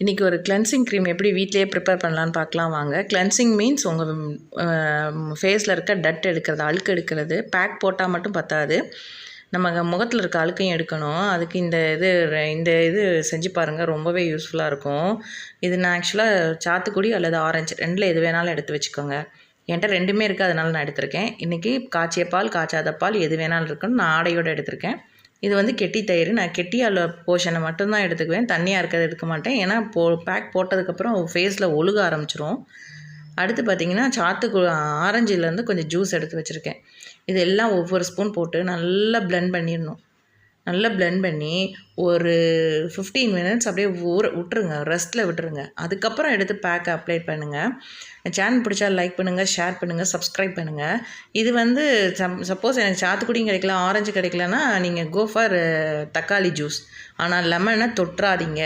இன்றைக்கி ஒரு cleansing cream எப்படி வீட்டிலேயே ப்ரிப்பேர் பண்ணலான்னு பார்க்கலாம் வாங்க. கிளென்சிங் மீன்ஸ் உங்கள் ஃபேஸில் இருக்க டட் எடுக்கிறது, அழுக்கு எடுக்கிறது. பேக் போட்டால் மட்டும் பத்தாது, நம்ம முகத்தில் இருக்க அழுக்கையும் எடுக்கணும். அதுக்கு இந்த இது செஞ்சு பாருங்கள், ரொம்பவே யூஸ்ஃபுல்லாக இருக்கும். இது நான் ஆக்சுவலாக சாத்துக்குடி அல்லது ஆரஞ்சு ரெண்டில் எது வேணாலும் எடுத்து வச்சுக்கோங்க. என்கிட்ட ரெண்டுமே இருக்குது, அதனால நான் எடுத்திருக்கேன். இன்றைக்கி காய்ச்சிய பால் காய்ச்சாத பால் எது வேணாலும் இருக்குன்னு நான் ஆடையோடு எடுத்திருக்கேன். இது வந்து கெட்டி தயிர். நான் கெட்டியால் போர்ஷனை மட்டும்தான் எடுத்துக்குவேன், தண்ணியாக இருக்கிறத எடுக்க மாட்டேன். ஏன்னா பேக் போட்டதுக்கப்புறம் ஃபேஸில் ஒழுக ஆரம்பிச்சிரும். அடுத்து பார்த்திங்கன்னா ஆரஞ்சிலேருந்து கொஞ்சம் ஜூஸ் எடுத்து வச்சுருக்கேன். இது எல்லாம் ஒவ்வொரு ஸ்பூன் போட்டு நல்லா பிளெண்ட் பண்ணிடணும். நல்லா பிளெண்ட் பண்ணி ஒரு 15 மினிட்ஸ் அப்படியே விட்டுருங்க, ரெஸ்ட்டில் விட்டுருங்க. அதுக்கப்புறம் எடுத்து பேக்கை அப்ளை பண்ணுங்கள். சேனல் பிடிச்சா லைக் பண்ணுங்கள், ஷேர் பண்ணுங்கள், சப்ஸ்கிரைப் பண்ணுங்கள். இது வந்து சப்போஸ் எனக்கு சாத்துக்குடியும் கிடைக்கல, ஆரஞ்சு கிடைக்கலன்னா நீங்கள் கோ ஃபார் தக்காளி ஜூஸ். ஆனால் லெமனை தொட்டுறாதீங்க.